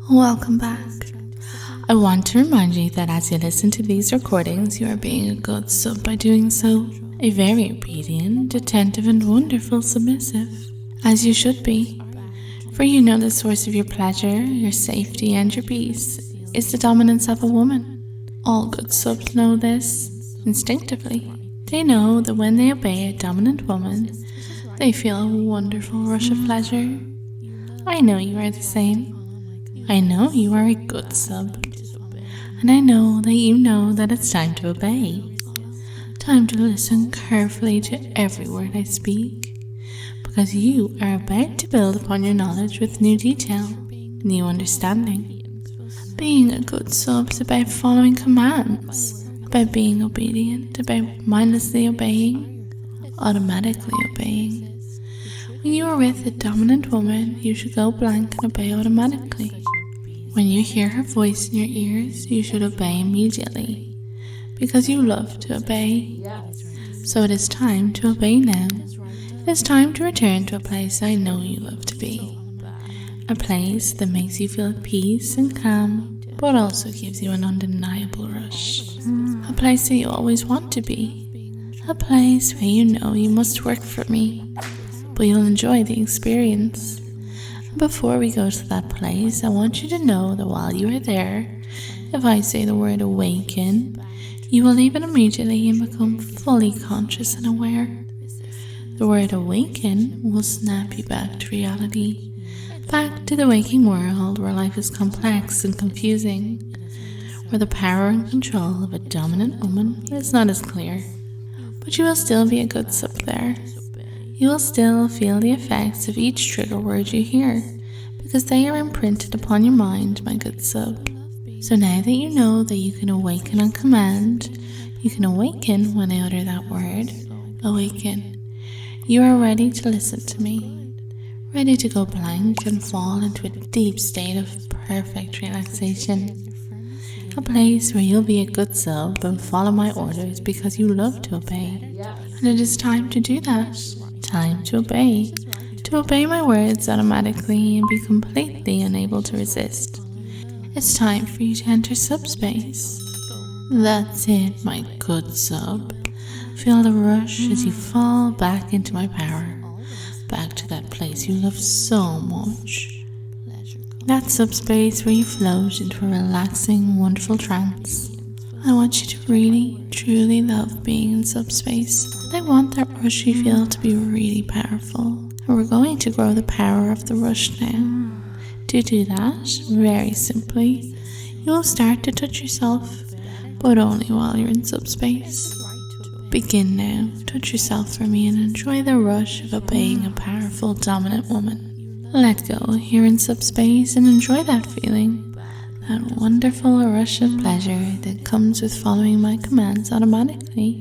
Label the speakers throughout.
Speaker 1: Welcome back. I want to remind you that as you listen to these recordings, you are being a good sub by doing so. A very obedient, attentive, and wonderful submissive, as you should be. For you know the source of your pleasure, your safety, and your peace is the dominance of a woman. All good subs know this instinctively. They know that when they obey a dominant woman, they feel a wonderful rush of pleasure. I know you are the same. I know you are a good sub. And I know that you know that it's time to obey. Time to listen carefully to every word I speak. Because you are about to build upon your knowledge with new detail, new understanding. Being a good sub is about following commands, about being obedient, about mindlessly obeying, automatically obeying. When you are with a dominant woman, you should go blank and obey automatically. When you hear her voice in your ears, you should obey immediately, because you love to obey. So it is time to obey now. It is time to return to a place I know you love to be. A place that makes you feel at peace and calm, but also gives you an undeniable rush. A place that you always want to be. A place where you know you must work for me, but you'll enjoy the experience. And before we go to that place, I want you to know that while you are there, if I say the word awaken, you will leave it immediately and become fully conscious and aware. The word awaken will snap you back to reality, back to the waking world where life is complex and confusing, where the power and control of a dominant woman is not as clear. But you will still be a good sub there. You will still feel the effects of each trigger word you hear, because they are imprinted upon your mind, my good sub. So now that you know that you can awaken on command, you can awaken when I utter that word, awaken. You are ready to listen to me, ready to go blank and fall into a deep state of perfect relaxation. A place where you'll be a good sub and follow my orders because you love to obey. And it is time to do that. Time to obey my words automatically and be completely unable to resist. It's time for you to enter subspace. That's it, my good sub. Feel the rush as you fall back into my power, back to that place you love so much. That subspace where you float into a relaxing, wonderful trance. I want you to really, truly love being in subspace. I want that rush you feel to be really powerful. And we're going to grow the power of the rush now. To do that, very simply, you will start to touch yourself, but only while you're in subspace. Begin now, touch yourself for me and enjoy the rush of obeying a powerful, dominant woman. Let go here in subspace and enjoy that feeling. That wonderful rush of pleasure that comes with following my commands automatically.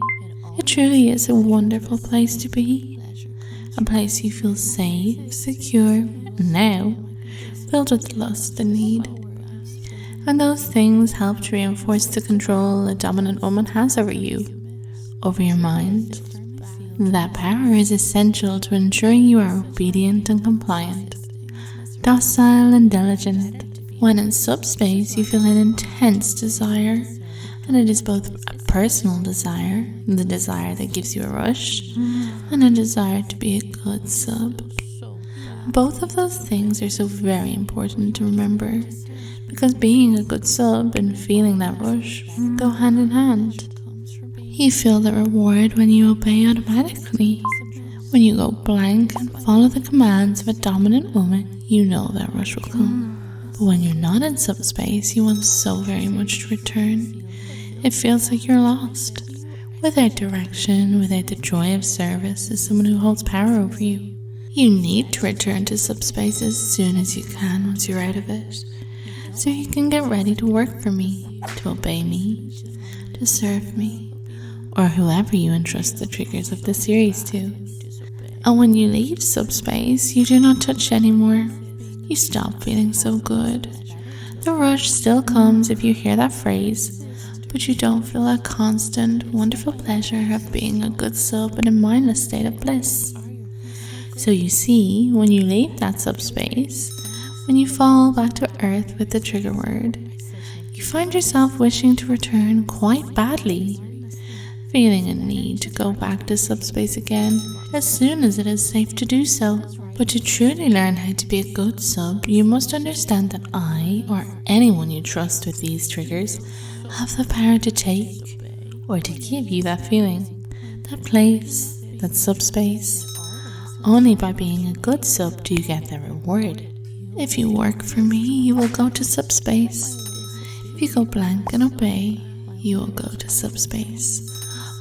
Speaker 1: It truly is a wonderful place to be. A place you feel safe, secure, and now filled with lust and need. And those things help to reinforce the control a dominant woman has over you, over your mind. That power is essential to ensuring you are obedient and compliant, docile and diligent. When in subspace, you feel an intense desire, and it is both a personal desire, the desire that gives you a rush, and a desire to be a good sub. Both of those things are so very important to remember, because being a good sub and feeling that rush go hand in hand. You feel the reward when you obey automatically. When you go blank and follow the commands of a dominant woman, you know that rush will come. But when you're not in subspace, you want so very much to return. It feels like you're lost, without direction, without the joy of service as someone who holds power over you. You need to return to subspace as soon as you can once you're out of it, so you can get ready to work for me, to obey me, to serve me, or whoever you entrust the triggers of the series to. And when you leave subspace, you do not touch anymore. You stop feeling so good. The rush still comes if you hear that phrase, but you don't feel a constant, wonderful pleasure of being a good sub in a mindless state of bliss. So you see, when you leave that subspace, When you fall back to earth with the trigger word, you find yourself wishing to return quite badly, feeling a need to go back to subspace again as soon as it is safe to do so. But to truly learn how to be a good sub, you must understand that I, or anyone you trust with these triggers, have the power to take, or to give you that feeling, that place, that subspace. Only by being a good sub do you get the reward. If you work for me, you will go to subspace. If you go blank and obey, you will go to subspace.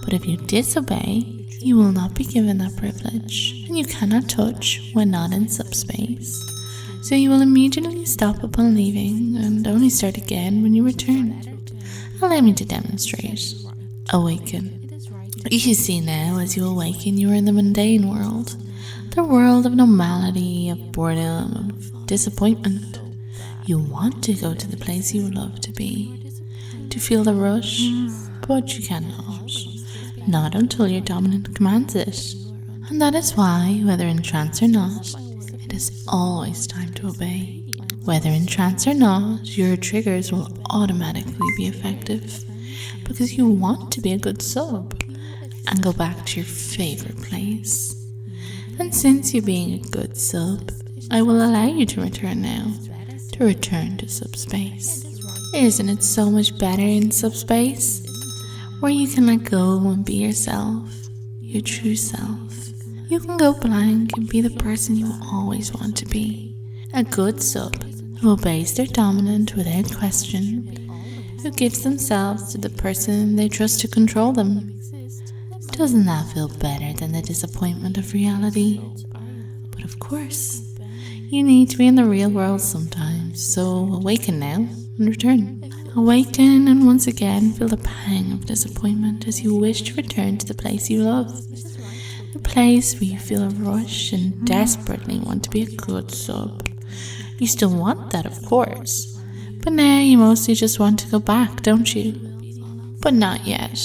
Speaker 1: But if you disobey, you will not be given that privilege, and you cannot touch when not in subspace. So you will immediately stop upon leaving and only start again when you return. Allow me to demonstrate. Awaken. You see now, as you awaken, you are in the mundane world. The world of normality, of boredom, of disappointment. You want to go to the place you love to be, to feel the rush, but you cannot. Not until your dominant commands it. And that is why, whether in trance or not, it is always time to obey. Whether in trance or not, your triggers will automatically be effective, because you want to be a good sub and go back to your favorite place. And since you're being a good sub, I will allow you to return now, to return to subspace. Isn't it so much better in subspace? Where you can let go and be yourself, your true self. You can go blank and be the person you always want to be. A good sub who obeys their dominant without question, who gives themselves to the person they trust to control them. Doesn't that feel better than the disappointment of reality? But of course, you need to be in the real world sometimes, so awaken now and return. Awaken and once again feel the pang of disappointment as you wish to return to the place you love. The place where you feel a rush and desperately want to be a good sub. You still want that, of course, but now you mostly just want to go back, don't you? But not yet.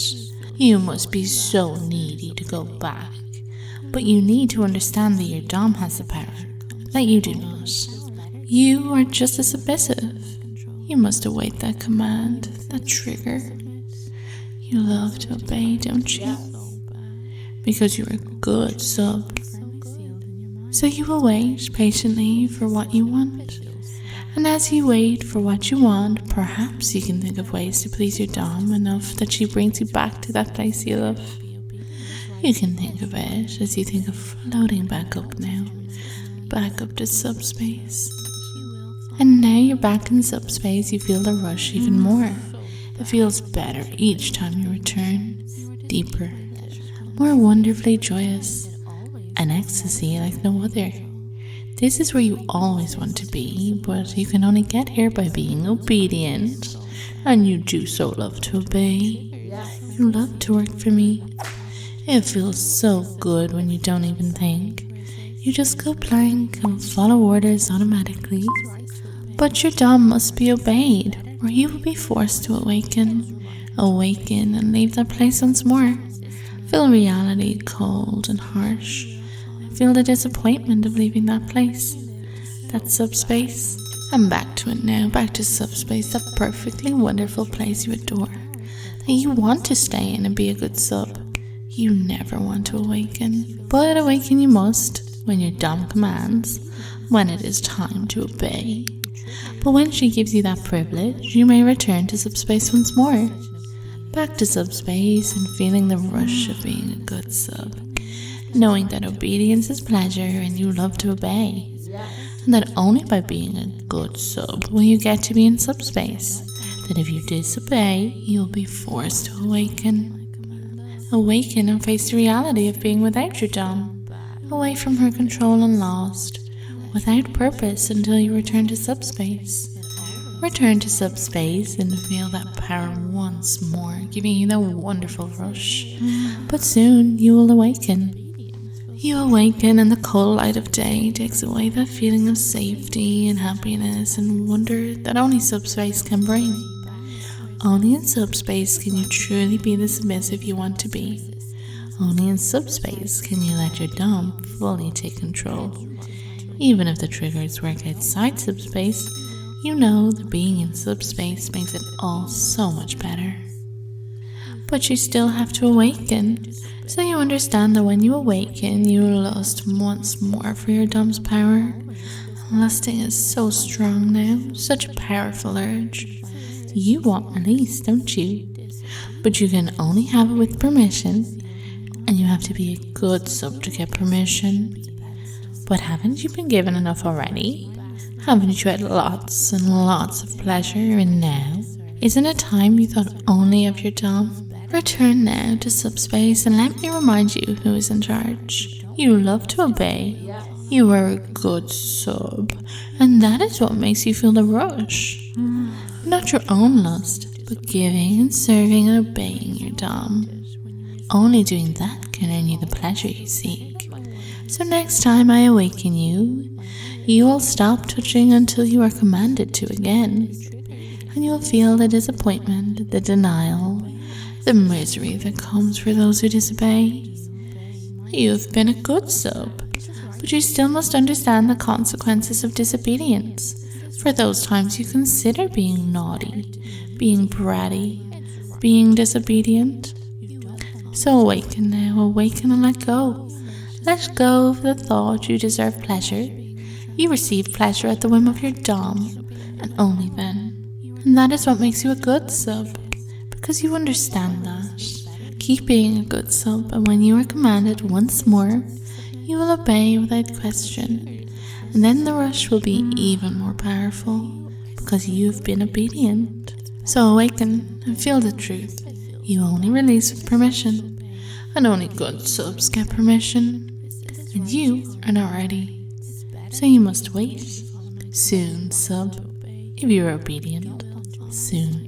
Speaker 1: You must be so needy to go back. But you need to understand that your dom has the power, that you do not. You are just a submissive. You must await that command, that trigger. You love to obey, don't you? Because you're a good sub. So you will wait patiently for what you want. And as you wait for what you want, perhaps you can think of ways to please your dom enough that she brings you back to that place you love. You can think of it as you think of floating back up now, back up to subspace. And now you're back in subspace, you feel the rush even more. It feels better each time you return, deeper, more wonderfully joyous, an ecstasy like no other. This is where you always want to be, but you can only get here by being obedient. And you do so love to obey. You love to work for me. It feels so good when you don't even think. You just go blank and follow orders automatically. But your dom must be obeyed, or you will be forced to awaken. Awaken and leave that place once more. Feel reality cold and harsh. Feel the disappointment of leaving that place, that subspace. And back to it now, back to subspace, that perfectly wonderful place you adore, that you want to stay in and be a good sub. You never want to awaken, but awaken you must when your dom commands, when it is time to obey. But when she gives you that privilege, you may return to subspace once more. Back to subspace and feeling the rush of being a good sub. Knowing that obedience is pleasure and you love to obey. And that only by being a good sub will you get to be in subspace. That if you disobey, you will be forced to awaken. Awaken and face the reality of being without your dom. Away from her control and lost. Without purpose until you return to subspace. Return to subspace and feel that power once more, giving you that wonderful rush. But soon you will awaken. You awaken and the cold light of day takes away that feeling of safety and happiness and wonder that only subspace can bring. Only in subspace can you truly be the submissive you want to be. Only in subspace can you let your dom fully take control. Even if the triggers work outside subspace, you know that being in subspace makes it all so much better. But you still have to awaken, so you understand that when you awaken, you lust once more for your Dom's power. Lusting is so strong now, such a powerful urge. You want release, don't you? But you can only have it with permission, and you have to be a good sub to get permission. But haven't you been given enough already? Haven't you had lots and lots of pleasure, and now? Isn't it time you thought only of your Dom? Return now to subspace and let me remind you who is in charge. You love to obey. You are a good sub, and that is what makes you feel the rush. Not your own lust, but giving and serving and obeying your Dom. Only doing that can earn you the pleasure you seek. So next time I awaken you, you will stop touching until you are commanded to again, and you will feel the disappointment, the denial, the misery that comes for those who disobey. You have been a good sub, but you still must understand the consequences of disobedience. For those times you consider being naughty, being bratty, being disobedient. So awaken now, awaken and let go. Let go of the thought you deserve pleasure. You receive pleasure at the whim of your Dom, and only then. And that is what makes you a good sub, because you understand that. Keep being a good sub, and when you are commanded once more, you will obey without question. And then the rush will be even more powerful, because you've been obedient. So awaken and feel the truth. You only release with permission, and only good subs get permission. And you are not ready, so you must wait. Soon, sub, if you are obedient. Soon.